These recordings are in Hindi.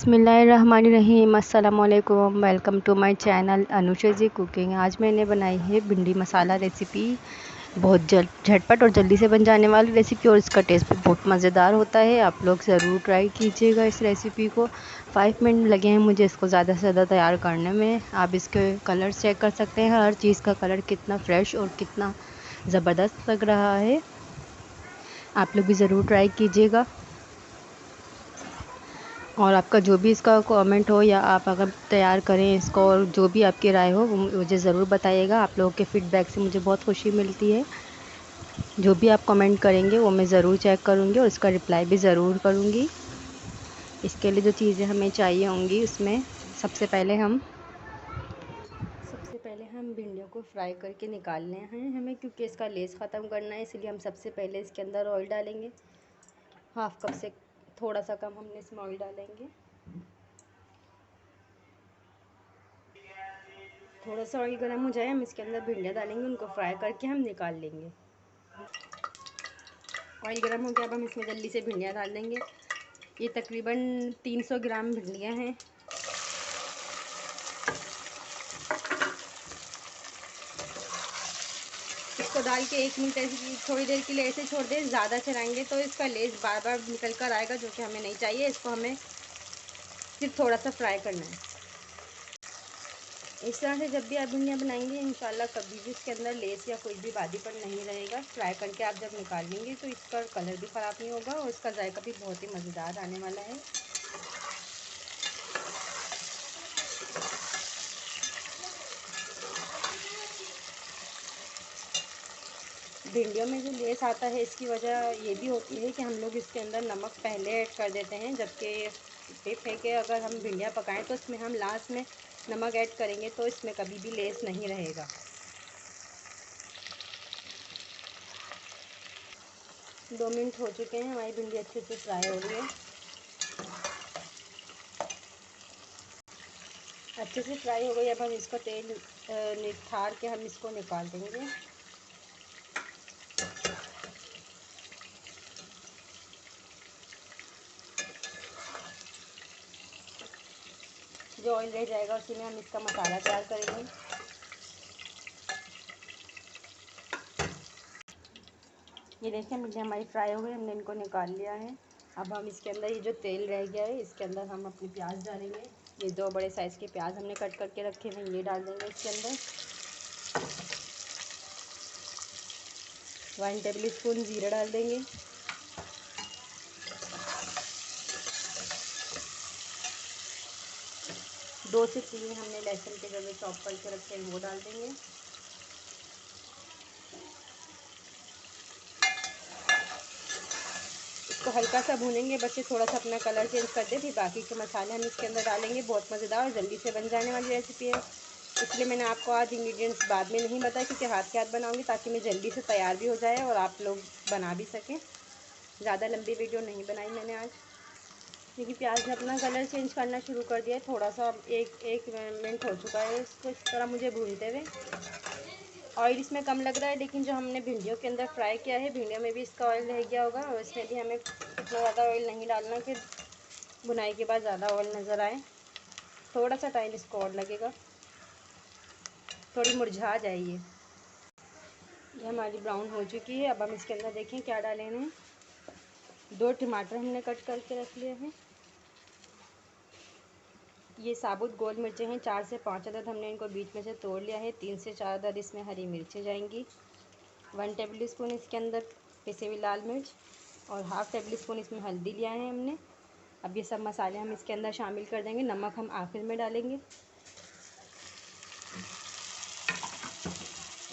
बिस्मिल्लाहिर्रहमानिर्रहीम। अस्सलाम वालेकुम। Welcome to my channel Anusha ji cooking. आज मैंने बनाई है भिंडी मसाला रेसिपी। बहुत झटपट और जल्दी से बन जाने वाली रेसिपी और इसका टेस्ट भी बहुत मज़ेदार होता है। आप लोग ज़रूर ट्राई कीजिएगा इस रेसिपी को। 5 मिनट लगे हैं मुझे इसको ज़्यादा से ज़्यादा तैयार करने में। आप इसके कलर चेक कर सकते हैं, हर चीज़ का कलर कितना फ्रेश और कितना ज़बरदस्त लग रहा है। आप लोग भी ज़रूर ट्राई कीजिएगा। और आपका जो भी इसका कमेंट हो या आप अगर तैयार करें इसको, और जो भी आपकी राय हो वो मुझे ज़रूर बताइएगा। आप लोगों के फीडबैक से मुझे बहुत खुशी मिलती है। जो भी आप कमेंट करेंगे वो मैं ज़रूर चेक करूँगी और उसका रिप्लाई भी ज़रूर करूँगी। इसके लिए जो चीज़ें हमें चाहिए होंगी उसमें सबसे पहले हम भिंडियों को फ्राई करके निकालने हैं हमें, क्योंकि इसका लेस ख़त्म करना है। इसलिए हम सबसे पहले इसके अंदर ऑयल डालेंगे। हाफ़ कप से थोड़ा सा कम हमने इसमें ऑयल डालेंगे। थोड़ा सा ऑयल गर्म हो जाए, हम इसके अंदर भिंडियाँ डालेंगे, उनको फ्राई करके हम निकाल लेंगे। ऑयल गर्म हो गया, अब हम इसमें जल्दी से भिंडियाँ डाल देंगे। ये तकरीबन 300 ग्राम भिंडियाँ हैं। इसको डाल के 1 मिनट ऐसे थोड़ी देर के लिए ऐसे छोड़ दें। ज़्यादा चलाएंगे तो इसका लेस बार बार निकल कर आएगा, जो कि हमें नहीं चाहिए। इसको हमें सिर्फ थोड़ा सा फ्राई करना है। इस तरह से जब भी आप भिंडियाँ बनाएंगे इंशाल्लाह कभी भी इसके अंदर लेस या कोई भी बादीपन नहीं रहेगा। फ्राई करके आप जब निकालेंगे तो इसका कलर भी ख़राब नहीं होगा और इसका जायका भी बहुत ही मज़ेदार आने वाला है। भिंडियों में जो लेस आता है इसकी वजह ये भी होती है कि हम लोग इसके अंदर नमक पहले ऐड कर देते हैं, जबकि टिप है कि अगर हम भिंडियाँ पकाएं तो इसमें हम लास्ट में नमक ऐड करेंगे तो इसमें कभी भी लेस नहीं रहेगा। दो मिनट हो चुके हैं, हमारी भिंडी अच्छे से फ्राई हो रही है। अच्छे से फ्राई हो गई। अब हम इसको तेल निथार के हम इसको निकाल देंगे। जो ऑयल रह जाएगा उसी में हम इसका मसाला तैयार करेंगे। ये देखें भिंडी हमारी फ्राई हो गई, हमने इनको निकाल लिया है। अब हम इसके अंदर ये जो तेल रह गया है इसके अंदर हम अपने प्याज डालेंगे। ये 2 बड़े साइज़ के प्याज हमने कट करके रखे हैं, ये डाल देंगे इसके अंदर। 1 टेबल स्पून ज़ीरा डाल देंगे। 2 से 3 हमने लहसुन के जगह चॉप करके रखे हैं, वो डाल देंगे। इसको हल्का सा भूनेंगे, बस ये थोड़ा सा अपना कलर चेंज कर दे, फिर बाकी के मसाले हम इसके अंदर डालेंगे। बहुत मज़ेदार और जल्दी से बन जाने वाली रेसिपी है, इसलिए मैंने आपको आज इंग्रेडिएंट्स बाद में नहीं बताया, क्योंकि हाथ के हाथ बनाऊंगी ताकि मैं जल्दी से तैयार भी हो जाए और आप लोग बना भी सकें। ज़्यादा लंबी वीडियो नहीं बनाई मैंने आज। देखिए प्याज ने अपना कलर चेंज करना शुरू कर दिया है। थोड़ा सा एक मिनट हो चुका है इसको इस तरह मुझे भूनते हुए। ऑयल इसमें कम लग रहा है, लेकिन जो हमने भिंडियों के अंदर फ्राई किया है भिंडियों में भी इसका ऑयल रह गया होगा, और इसमें भी हमें इतना ज़्यादा ऑयल नहीं डालना कि भुनाई के बाद ज़्यादा ऑयल नज़र आए। थोड़ा सा टाइम इसको और लगेगा, थोड़ी मुरझा जाएगी। ये हमारी ब्राउन हो चुकी है। अब हम इसके अंदर देखें क्या डाले हैं। 2 टमाटर हमने कट करके रख लिए हैं। ये साबुत गोल मिर्चें हैं, 4 से 5 अदद हमने इनको बीच में से तोड़ लिया है। 3 से 4 अदद इसमें हरी मिर्चें जाएंगी। 1 टेबल स्पून इसके अंदर पिसी हुई लाल मिर्च और हाफ़ टेबल स्पून इसमें हल्दी लिया है हमने। अब ये सब मसाले हम इसके अंदर शामिल कर देंगे। नमक हम आखिर में डालेंगे।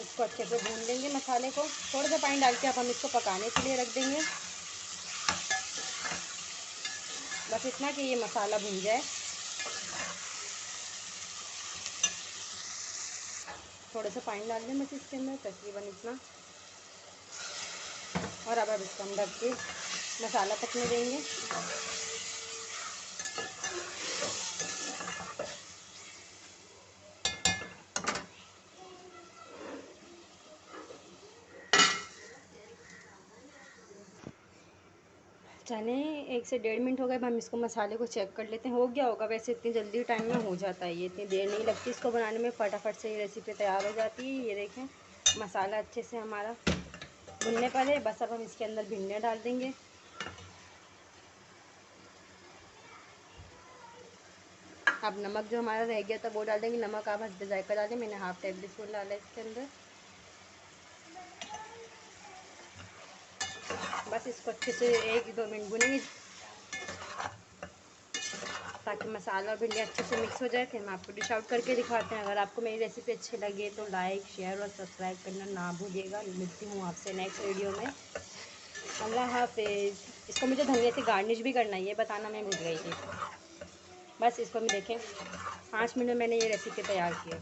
इसको अच्छे से भून लेंगे मसाले को। थोड़ा सा पानी डाल के अब हम इसको पकाने के लिए रख देंगे। बस इतना कि ये मसाला भून जाए। थोड़ा सा पानी डाल दें बस इसके अंदर, तकरीबन इतना। और अब इसको हम ढक के मसाला पकने देंगे। चने 1 से 1.5 मिनट हो गए। अब हम इसको मसाले को चेक कर लेते हैं। हो गया होगा, वैसे इतनी जल्दी टाइम में हो जाता है ये, इतनी देर नहीं लगती इसको बनाने में, फटाफट से ये रेसिपी तैयार हो जाती है। ये देखें मसाला अच्छे से हमारा भुनने पर है। बस अब हम इसके अंदर भिंडियाँ डाल देंगे। अब नमक जो हमारा रह गया था वो डाल देंगे। नमक आप हस्बे जायका डालें, मैंने हाफ़ टेबल स्पून डाला है इसके अंदर। बस इसको अच्छे से 1-2 मिनट भुनेंगे ताकि मसाला और भिंडियाँ अच्छे से मिक्स हो जाए। फिर हम आपको डिश आउट करके दिखाते हैं। अगर आपको मेरी रेसिपी अच्छी लगे तो लाइक, शेयर और सब्सक्राइब करना ना भूलिएगा। मिलती हूँ आपसे नेक्स्ट वीडियो में। अल्लाह हाफिज़। इसको मुझे धनिया से गार्निश भी करना है, ये बताना मैं भूल गई थी। बस इसको भी देखें 5 मिनट में मैंने ये रेसिपी तैयार की है।